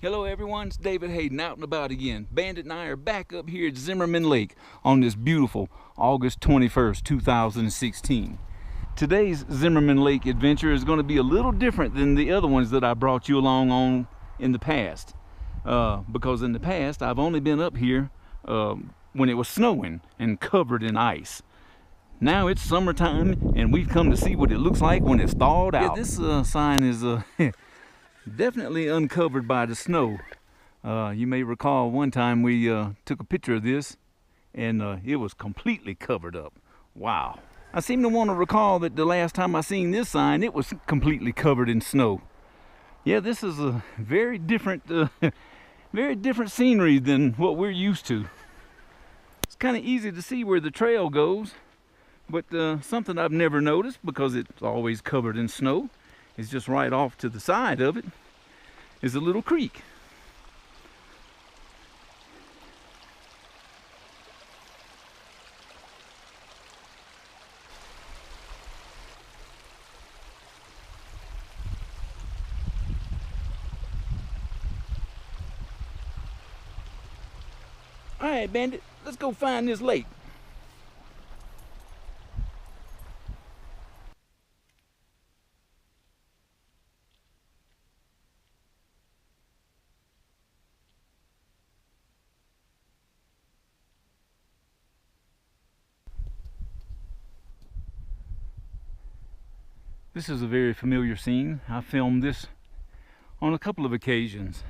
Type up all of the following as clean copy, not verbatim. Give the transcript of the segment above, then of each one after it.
Hello everyone, it's David Hayden out and about again. Bandit and I are back up here at Zimmerman Lake on this beautiful August 21st, 2016. Today's Zimmerman Lake adventure is going to be a little different than the other ones that I brought you along on in the past. Because in the past I've only been up here when it was snowing and covered in ice. Now it's summertime and we've come to see what it looks like when it's thawed out. Yeah, this sign is definitely uncovered by the snow. You may recall one time we took a picture of this and it was completely covered up. Wow. I seem to want to recall that the last time I seen this sign, it was completely covered in snow. Yeah, this is a very different scenery than what we're used to. It's kind of easy to see where the trail goes, but something I've never noticed because it's always covered in snow is just right off to the side of it is a little creek. All right, Bandit, let's go find this lake. This is a very familiar scene. I filmed this on a couple of occasions.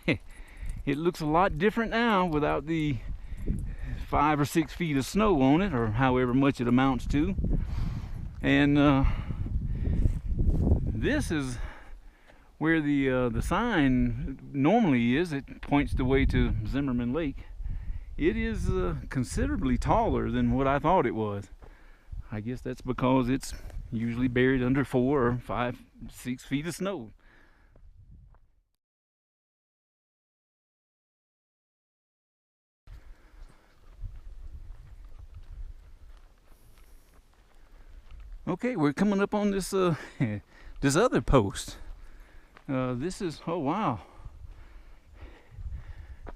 It looks a lot different now without the 5 or 6 feet of snow on it, or however much it amounts to. And this is where the sign normally is. It points the way to Zimmerman Lake. It is considerably taller than what I thought it was. I guess that's because it's usually buried under 4 or 5, 6 feet of snow. Okay, we're coming up on this this other post. This is, oh wow,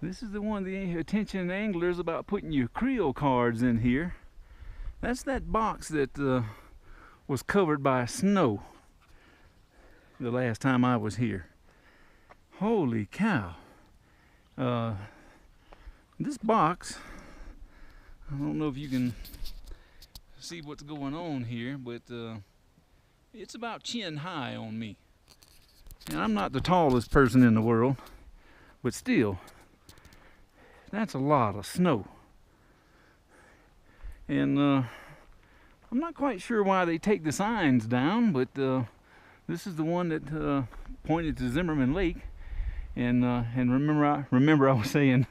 this is the one, the attention anglers about putting your Creo cards in here. That's that box that was covered by snow the last time I was here. Holy cow. This box, I don't know if you can see what's going on here, but it's about chin high on me. And I'm not the tallest person in the world, but still, that's a lot of snow. And I'm not quite sure why they take the signs down, but this is the one that pointed to Zimmerman Lake. And remember I was saying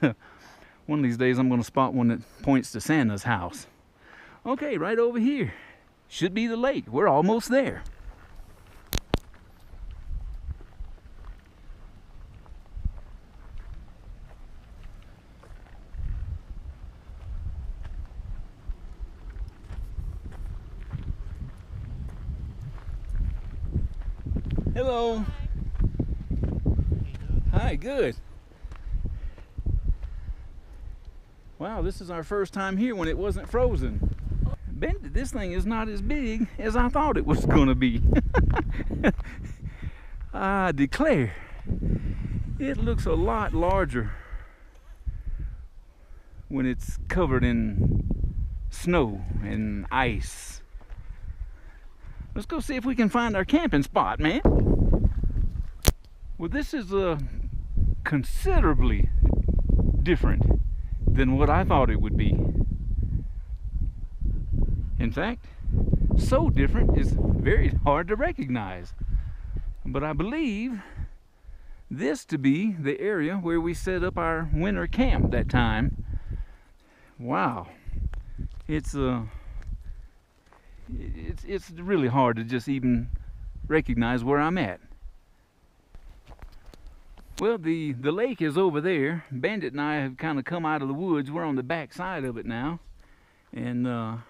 one of these days I'm going to spot one that points to Santa's house. Okay, right over here should be the lake. We're almost there. Hello. Hi, good. Wow, this is our first time here when it wasn't frozen. Bandit, this thing is not as big as I thought it was gonna be. I declare, it looks a lot larger when it's covered in snow and ice. Let's go see if we can find our camping spot, man. Well, this is considerably different than what I thought it would be. In fact, so different it's very hard to recognize. But I believe this to be the area where we set up our winter camp that time. Wow, it's really hard to just even recognize where I'm at. Well, the lake is over there. Bandit and I have kind of come out of the woods. We're on the back side of it now, and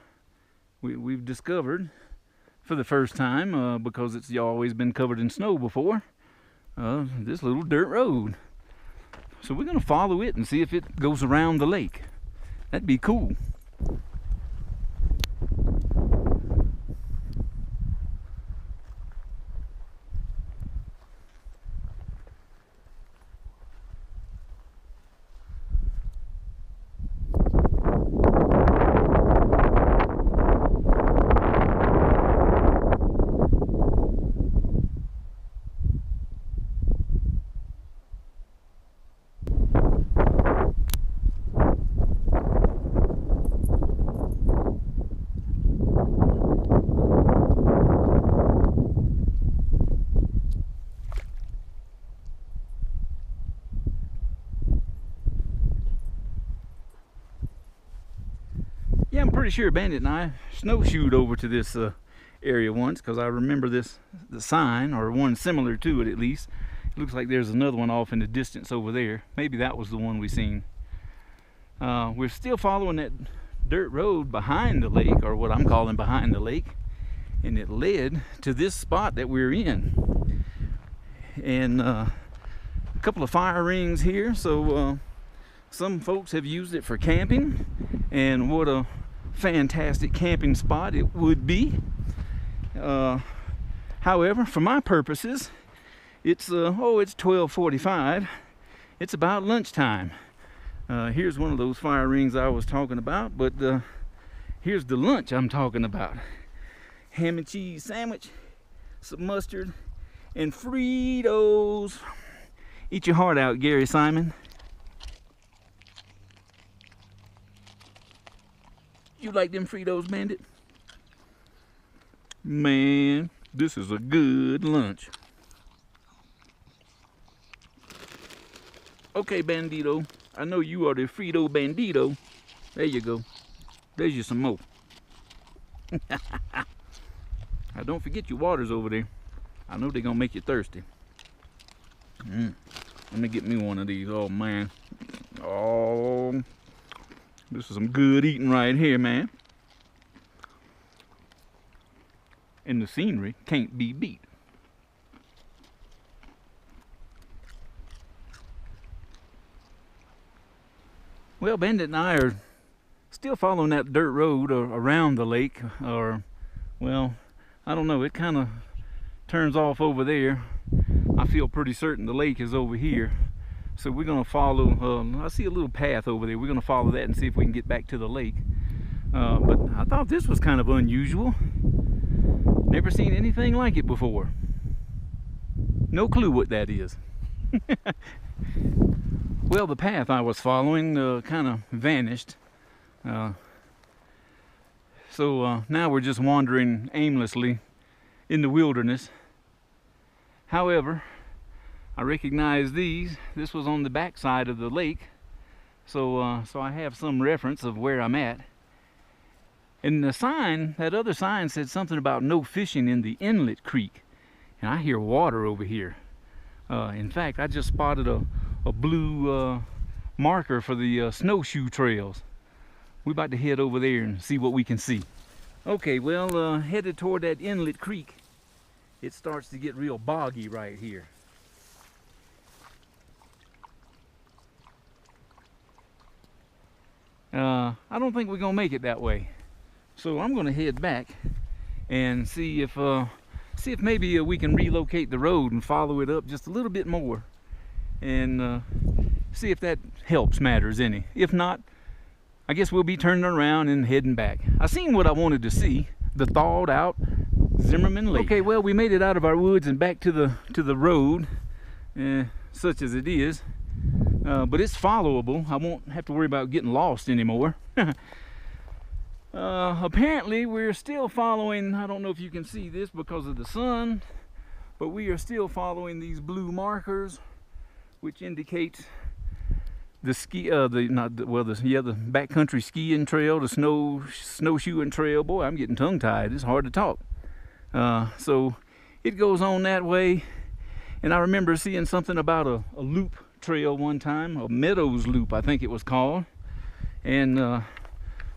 we've discovered for the first time, because it's always been covered in snow before, this little dirt road. So we're gonna follow it and see if it goes around the lake. That'd be cool. Yeah, I'm pretty sure Bandit and I snowshoed over to this area once, because I remember the sign, or one similar to it at least. It looks like there's another one off in the distance over there. Maybe that was the one we seen. We're still following that dirt road behind the lake, or what I'm calling behind the lake, and it led to this spot that we're in. And a couple of fire rings here, so some folks have used it for camping, and what a fantastic camping spot it would be. However, for my purposes, it's 12:45. It's about lunchtime. Here's one of those fire rings I was talking about, but here's the lunch I'm talking about. Ham and cheese sandwich, some mustard, and Fritos. Eat your heart out, Gary Simon. You like them Fritos, Bandit? Man, this is a good lunch. Okay, Bandito, I know you are the Frito Bandito. There you go. There's you some more. Now don't forget your waters over there. I know they're gonna make you thirsty. Let me get me one of these. Oh man. Oh, this is some good eating right here, man. And the scenery can't be beat. Well, Bandit and I are still following that dirt road around the lake, or, well, I don't know, it kind of turns off over there. I feel pretty certain the lake is over here. So we're gonna follow, I see a little path over there. We're gonna follow that and see if we can get back to the lake. But I thought this was kind of unusual. Never seen anything like it before. No clue what that is. Well, the path I was following kind of vanished. So now we're just wandering aimlessly in the wilderness. However, I recognize these. This was on the back side of the lake, so so I have some reference of where I'm at. And the sign, that other sign, said something about no fishing in the inlet creek, and I hear water over here. In fact, I just spotted a blue marker for the snowshoe trails. We're about to head over there and see what we can see. Okay, well, headed toward that inlet creek. It starts to get real boggy right here. I don't think we're gonna make it that way, so I'm gonna head back and see if maybe we can relocate the road and follow it up just a little bit more, and see if that helps matters any. If not, I guess we'll be turning around and heading back. I seen what I wanted to see, the thawed out Zimmerman Lake. Okay, well, we made it out of our woods and back to the road, such as it is. But it's followable. I won't have to worry about getting lost anymore. Apparently we're still following, I don't know if you can see this because of the sun, but we are still following these blue markers, which indicates the the backcountry skiing trail, the snowshoeing trail. Boy, I'm getting tongue-tied. It's hard to talk. So it goes on that way, and I remember seeing something about a loop trail one time, a Meadows Loop I think it was called, and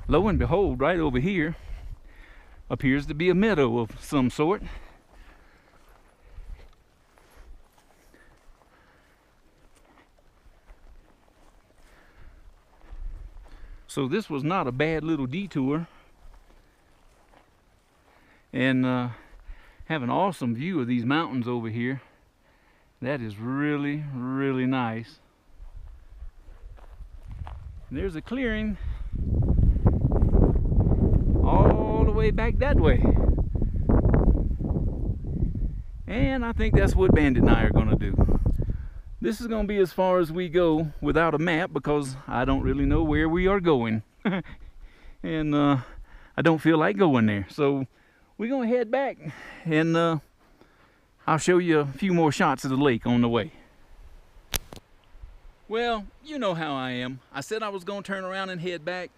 lo and behold, right over here appears to be a meadow of some sort. So this was not a bad little detour. And have an awesome view of these mountains over here. That is really, really nice. And there's a clearing all the way back that way. And I think that's what Bandit and I are gonna do. This is gonna be as far as we go without a map, because I don't really know where we are going. And I don't feel like going there. So we're gonna head back, and I'll show you a few more shots of the lake on the way. Well, you know how I am. I said I was gonna turn around and head back,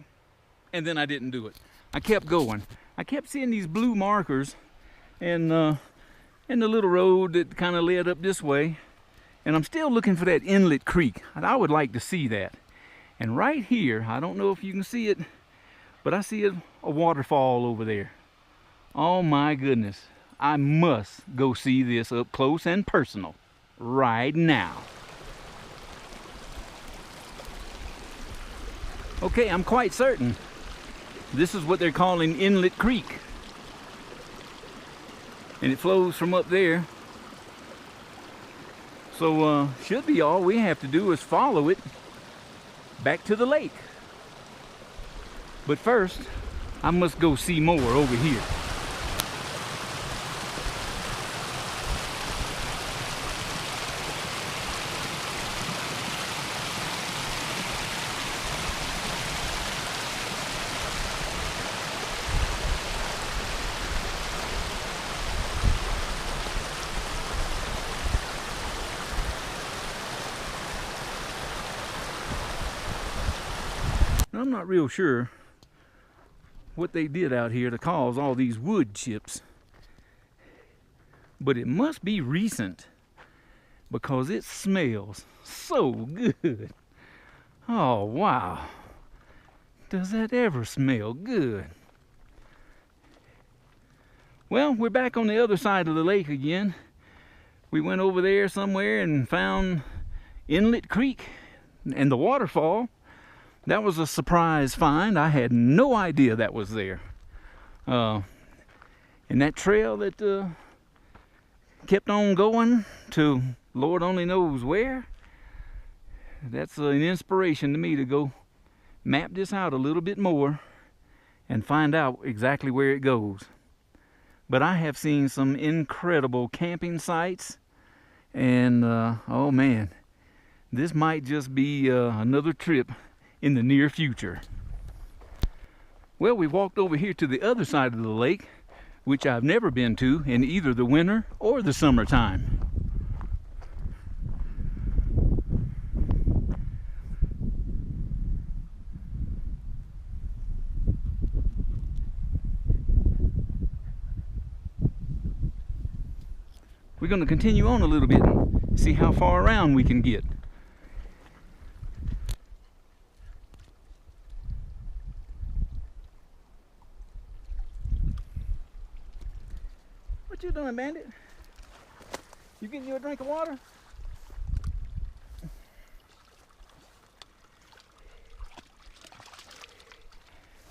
and then I didn't do it. I kept going. I kept seeing these blue markers, and the little road that kind of led up this way. And I'm still looking for that inlet creek. I would like to see that. And right here, I don't know if you can see it, but I see a waterfall over there. Oh my goodness. I must go see this up close and personal right now. Okay, I'm quite certain this is what they're calling Inlet Creek. And it flows from up there. So should be all we have to do is follow it back to the lake. But first, I must go see more over here. I'm not real sure what they did out here to cause all these wood chips, but it must be recent because it smells so good. Oh wow, does that ever smell good? Well, we're back on the other side of the lake again. We went over there somewhere and found Inlet Creek and the waterfall. That was a surprise find. I had no idea that was there. And that trail that kept on going to Lord only knows where, that's an inspiration to me to go map this out a little bit more and find out exactly where it goes. But I have seen some incredible camping sites, and oh man, this might just be another trip in the near future. Well, we walked over here to the other side of the lake, which I've never been to in either the winter or the summertime. We're going to continue on a little bit and see how far around we can get. What you doing, Bandit? You getting you a drink of water?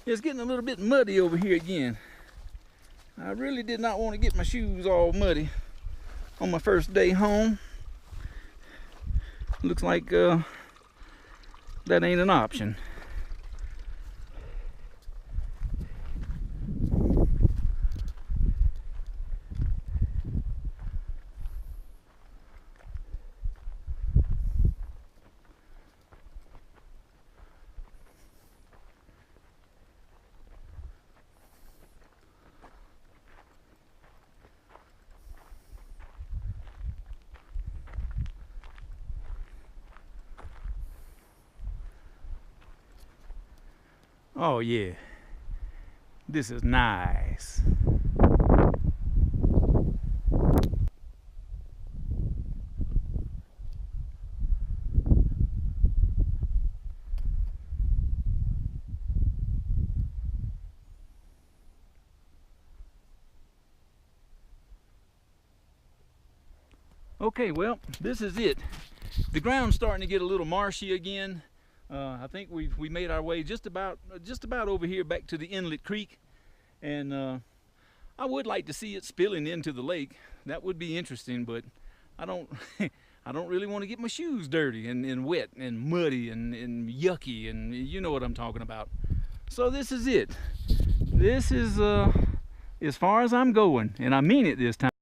It's getting a little bit muddy over here again. I really did not want to get my shoes all muddy on my first day home. Looks like that ain't an option. Oh yeah, this is nice. Okay, well, this is it. The ground's starting to get a little marshy again. I think we made our way just about over here back to the inlet creek, and I would like to see it spilling into the lake. That would be interesting, but I don't I don't really want to get my shoes dirty and wet and muddy and yucky, and you know what I'm talking about. So this is it. This is as far as I'm going, and I mean it this time.